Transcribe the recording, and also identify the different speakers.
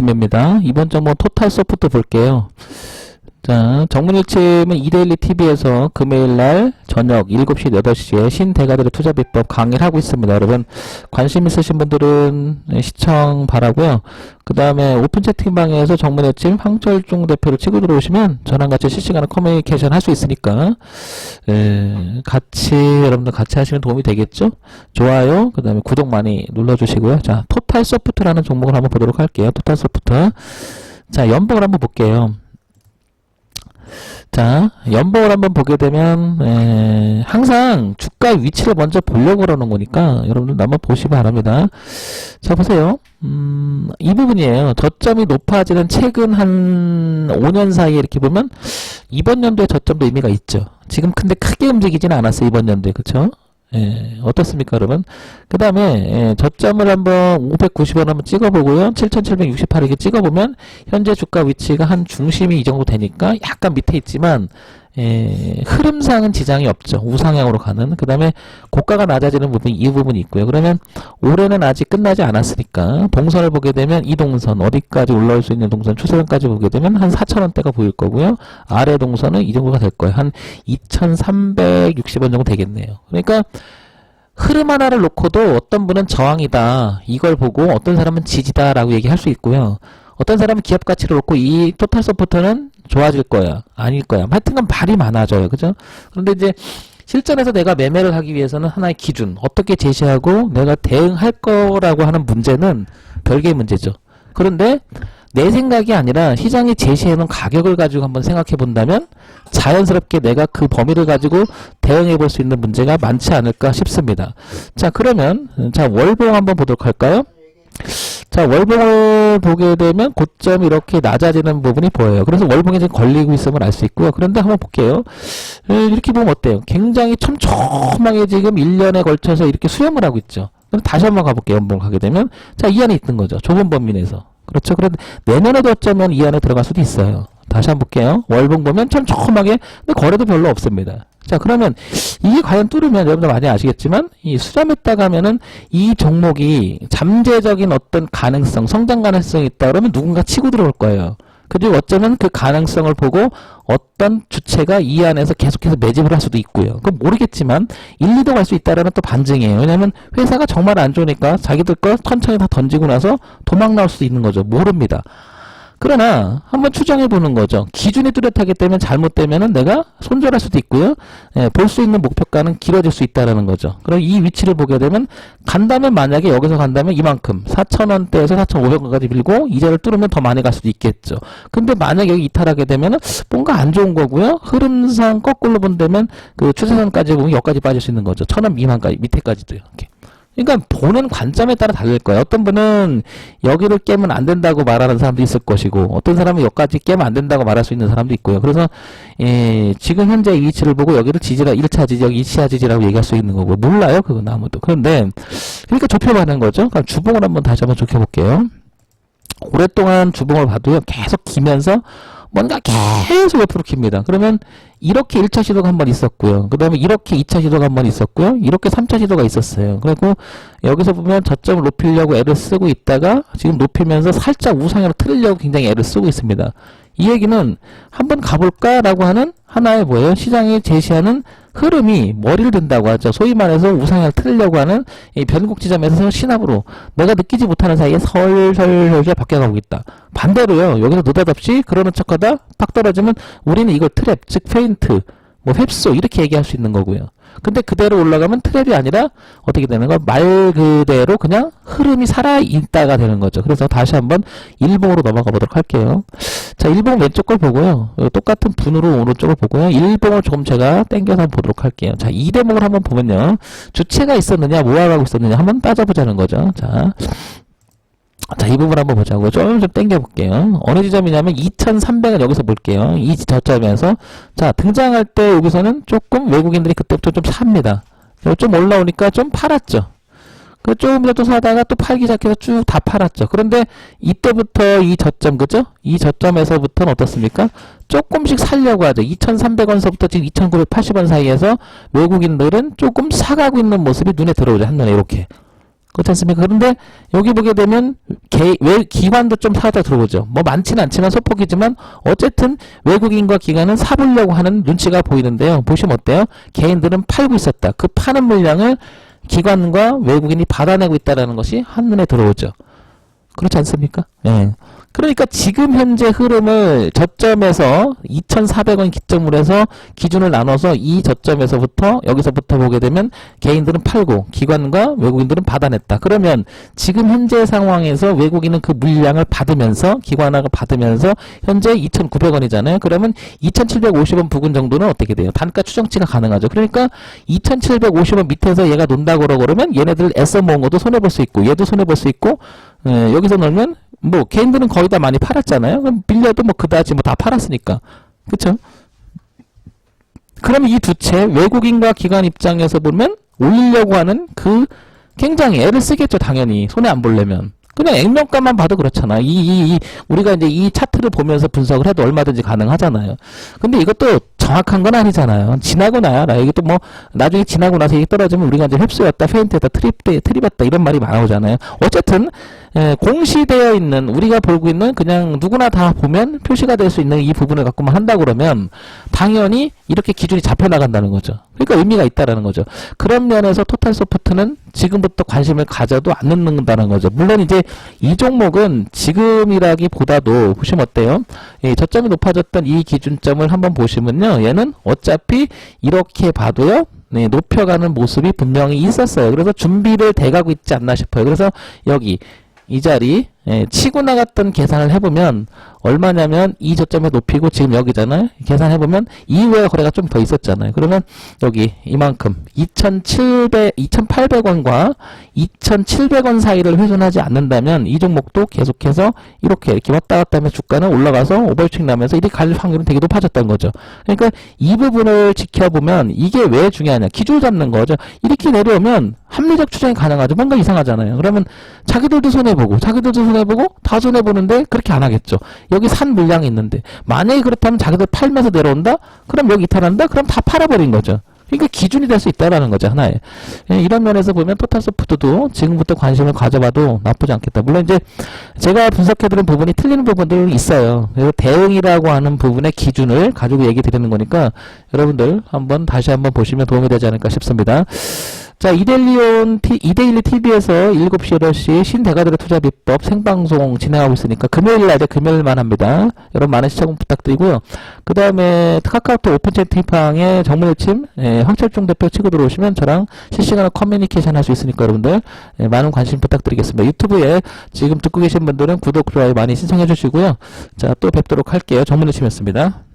Speaker 1: 아침입니다. 이번 종목 토탈소프트 볼게요. 자, 정문일침은 이데일리TV에서 금요일날 저녁 7시, 8시에 신대가들의 투자비법 강의를 하고 있습니다. 여러분 관심 있으신 분들은 시청 바라고요. 그 다음에 오픈 채팅방에서 정문일침 황철중 대표를 치고 들어오시면 저랑 같이 실시간으로 커뮤니케이션 할 수 있으니까 여러분들 같이 하시면 도움이 되겠죠? 좋아요, 그 다음에 구독 많이 눌러주시고요. 자, 토탈소프트라는 종목을 한번 보도록 할게요. 토탈소프트. 자, 연봉을 한번 볼게요. 자, 연봉을 한번 보게 되면 항상 주가 위치를 먼저 보려고 그러는 거니까 여러분들 한번 보시기 바랍니다. 자, 보세요. 이 부분이에요. 저점이 높아지는 최근 한 5년 사이에 이렇게 보면 이번 연도에 저점도 의미가 있죠. 지금 근데 크게 움직이지는 않았어요. 이번 연도에. 그쵸? 어떻습니까, 여러분? 그 다음에 저점을 한번 590원 한번 찍어보고요. 7768 이렇게 찍어보면 현재 주가 위치가 한 중심이 이 정도 되니까 약간 밑에 있지만 흐름상은 지장이 없죠. 우상향으로 가는. 그 다음에 고가가 낮아지는 부분이 이 부분이 있고요. 그러면 올해는 아직 끝나지 않았으니까 동선을 보게 되면 이 동선 어디까지 올라올 수 있는 동선 추세선까지 보게 되면 한 4,000원대가 보일 거고요. 아래 동선은 이 정도가 될 거예요. 한 2,360원 정도 되겠네요. 그러니까 흐름 하나를 놓고도 어떤 분은 저항이다 이걸 보고 어떤 사람은 지지다 라고 얘기할 수 있고요. 어떤 사람은 기업 가치를 놓고 이 토탈소프트는 좋아질 거야 아닐 거야 하여튼간 말이 많아져요. 그죠? 그런데 이제 실전에서 내가 매매를 하기 위해서는 하나의 기준 어떻게 제시하고 내가 대응할 거라고 하는 문제는 별개의 문제죠. 그런데 내 생각이 아니라 시장이 제시해놓은 가격을 가지고 한번 생각해 본다면 자연스럽게 내가 그 범위를 가지고 대응해 볼 수 있는 문제가 많지 않을까 싶습니다. 자, 그러면 자 월봉 한번 보도록 할까요? 자, 월봉을 보게 되면 고점이 이렇게 낮아지는 부분이 보여요. 그래서 월봉에 지금 걸리고 있음을 알 수 있고요. 그런데 한번 볼게요. 이렇게 보면 어때요? 굉장히 촘촘하게 지금 1년에 걸쳐서 이렇게 수렴을 하고 있죠. 그럼 다시 한번 가볼게요. 연봉을 가게 되면 자, 이 안에 있는 거죠. 좁은 범위 내에서. 그렇죠. 그런데 내년에도 어쩌면 이 안에 들어갈 수도 있어요. 다시 한번 볼게요. 월봉 보면 촘촘하게 근데 거래도 별로 없습니다. 자, 그러면 이게 과연 뚫으면 여러분들 많이 아시겠지만 이 수렴했다가 하면은 이 종목이 잠재적인 어떤 가능성, 성장 가능성이 있다 그러면 누군가 치고 들어올 거예요. 그리고 어쩌면 그 가능성을 보고 어떤 주체가 이 안에서 계속해서 매집을 할 수도 있고요. 그건 모르겠지만 1, 2도 갈 수 있다라는 또 반증이에요. 왜냐하면 회사가 정말 안 좋으니까 자기들 거 천천히 다 던지고 나서 도망 나올 수도 있는 거죠. 모릅니다. 그러나 한번 추정해 보는 거죠. 기준이 뚜렷하기 때문에 잘못되면은 내가 손절할 수도 있고요. 볼 수 있는 목표가는 길어질 수 있다라는 거죠. 그럼 이 위치를 보게 되면 간다면 만약에 여기서 간다면 이만큼 4,000원대에서 4,500원까지 밀고 이자를 뚫으면 더 많이 갈 수도 있겠죠. 근데 만약에 여기 이탈하게 되면은 뭔가 안 좋은 거고요. 흐름상 거꾸로 본다면 그 추세선까지 보면 여기까지 빠질 수 있는 거죠. 1,000원 미만까지 밑에까지도 이렇게. 그러니까 보는 관점에 따라 다를 거예요. 어떤 분은 여기를 깨면 안 된다고 말하는 사람도 있을 것이고 어떤 사람은 여기까지 깨면 안 된다고 말할 수 있는 사람도 있고요. 그래서 지금 현재 위치를 보고 여기를 지지라 1차 지지, 여기 2차 지지라고 얘기할 수 있는 거고 몰라요. 그건 아무도. 그런데 그러니까 좁혀가는 거죠. 그럼 주봉을 한번 다시 한번 좁혀볼게요. 오랫동안 주봉을 봐도요. 계속 기면서 뭔가 계속 옆으로 깁니다. 그러면 이렇게 1차 시도가 한 번 있었고요. 그 다음에 이렇게 2차 시도가 한 번 있었고요. 이렇게 3차 시도가 있었어요. 그리고 여기서 보면 저점을 높이려고 애를 쓰고 있다가 지금 높이면서 살짝 우상향으로 틀으려고 굉장히 애를 쓰고 있습니다. 이 얘기는 한번 가볼까라고 하는 하나의 뭐예요? 시장이 제시하는 흐름이 머리를 든다고 하죠. 소위 말해서 우상향을 틀으려고 하는 이 변곡 지점에서 신압으로 내가 느끼지 못하는 사이에 설설설설 바뀌어가고 있다. 반대로요. 여기서 느닷없이 그러는 척하다 팍 떨어지면 우리는 이걸 트랩, 즉 페인트, 뭐 획소 이렇게 얘기할 수 있는 거고요. 근데 그대로 올라가면 트랩이 아니라 어떻게 되는 거? 말 그대로 그냥 흐름이 살아있다가 되는 거죠. 그래서 다시 한번 일봉으로 넘어가 보도록 할게요. 자, 일봉 왼쪽 걸 보고요. 똑같은 분으로 오른쪽을 보고요. 일봉을 조금 제가 당겨서 한번 보도록 할게요. 자, 이 대목을 한번 보면요. 주체가 있었느냐, 모아가고 있었느냐 한번 따져보자는 거죠. 자, 이 부분 한번 보자고요. 좀 당겨볼게요. 어느 지점이냐면 2,300은 여기서 볼게요. 이 저점에서 자 등장할 때 여기서는 조금 외국인들이 그때부터 좀 삽니다. 좀 올라오니까 좀 팔았죠. 그 조금 더 사다가 또 팔기 시작해서 쭉 다 팔았죠. 그런데 이때부터 이 저점 그죠? 이 저점에서부터는 어떻습니까? 조금씩 살려고 하죠. 2,300원서부터 지금 2,980원 사이에서 외국인들은 조금 사가고 있는 모습이 눈에 들어오죠. 한눈에 이렇게. 그렇지 않습니까? 그런데 여기 보게 되면 기관도 좀 살짝 들어오죠. 뭐 많지는 않지만 소폭이지만 어쨌든 외국인과 기관은 사보려고 하는 눈치가 보이는데요. 보시면 어때요? 개인들은 팔고 있었다. 그 파는 물량을 기관과 외국인이 받아내고 있다는 것이 한눈에 들어오죠. 그렇지 않습니까? 예. 그러니까 지금 현재 흐름을 저점에서 2,400원 기점으로 해서 기준을 나눠서 이 저점에서부터 여기서부터 보게 되면 개인들은 팔고 기관과 외국인들은 받아냈다. 그러면 지금 현재 상황에서 외국인은 그 물량을 받으면서 기관하고 받으면서 현재 2,900원이잖아요. 그러면 2,750원 부근 정도는 어떻게 돼요? 단가 추정치가 가능하죠. 그러니까 2,750원 밑에서 얘가 논다고 그러면 얘네들 애써 모은 것도 손해볼 수 있고 얘도 손해볼 수 있고 여기서 놀면 뭐 개인들은 거의 다 많이 팔았잖아요. 그럼 밀려도 뭐 그다지 뭐 다 팔았으니까. 그쵸? 그러면 이 두 채 외국인과 기관 입장에서 보면 올리려고 하는 그 굉장히 애를 쓰겠죠. 당연히 손해 안 보려면. 그냥 액면가만 봐도 그렇잖아. 우리가 이제 이 차트를 보면서 분석을 해도 얼마든지 가능하잖아요. 근데 이것도 정확한 건 아니잖아요. 지나고 나야, 이게 또 뭐, 나중에 지나고 나서 이게 떨어지면 우리가 이제 흡수였다, 페인트했다, 트립했다, 이런 말이 나오잖아요. 어쨌든, 공시되어 있는, 우리가 보고 있는 그냥 누구나 다 보면 표시가 될 수 있는 이 부분을 갖고만 한다 그러면, 당연히 이렇게 기준이 잡혀나간다는 거죠. 그러니까 의미가 있다라는 거죠. 그런 면에서 토탈 소프트는 지금부터 관심을 가져도 안 넣는다는 거죠. 물론 이제 이 종목은 지금이라기보다도 보시면 어때요? 저점이 높아졌던 이 기준점을 한번 보시면요. 얘는 어차피 이렇게 봐도요. 네, 높여가는 모습이 분명히 있었어요. 그래서 준비를 돼가고 있지 않나 싶어요. 그래서 여기 이 자리 치고 나갔던 계산을 해보면 얼마냐면 이 저점에 높이고 지금 여기잖아요. 계산해보면 이후에 거래가 좀 더 있었잖아요. 그러면 여기 이만큼 2,800원과 2,700원 사이를 훼손하지 않는다면 이 종목도 계속해서 이렇게 왔다 갔다 하면 주가는 올라가서 오버슈팅 나면서 이렇게 갈 확률은 되게 높아졌던 거죠. 그러니까 이 부분을 지켜보면 이게 왜 중요하냐. 기준을 잡는 거죠. 이렇게 내려오면 합리적 추정이 가능하죠. 뭔가 이상하잖아요. 그러면 자기들도 손해보고 다 손해보는데 그렇게 안 하겠죠. 여기 산 물량이 있는데 만약에 그렇다면 자기들 팔면서 내려온다? 그럼 여기 이탈한다? 그럼 다 팔아버린 거죠. 그러니까 기준이 될 수 있다라는 거죠. 하나에. 이런 면에서 보면 토탈소프트도 지금부터 관심을 가져봐도 나쁘지 않겠다. 물론 이제 제가 분석해드린 부분이 틀리는 부분들이 있어요. 그래서 대응이라고 하는 부분의 기준을 가지고 얘기 드리는 거니까 여러분들 다시 한번 보시면 도움이 되지 않을까 싶습니다. 자, 이데일리 TV에서 7시, 8시 신대가들의 투자 비법 생방송 진행하고 있으니까 금요일날 이제 금요일만 합니다. 여러분 많은 시청 부탁드리고요. 그 다음에 카카오톡 오픈 채팅방에 정문일침 황철중 대표 치고 들어오시면 저랑 실시간으로 커뮤니케이션 할 수 있으니까 여러분들 많은 관심 부탁드리겠습니다. 유튜브에 지금 듣고 계신 분들은 구독, 좋아요 많이 신청해 주시고요. 자, 또 뵙도록 할게요. 정문일침이었습니다.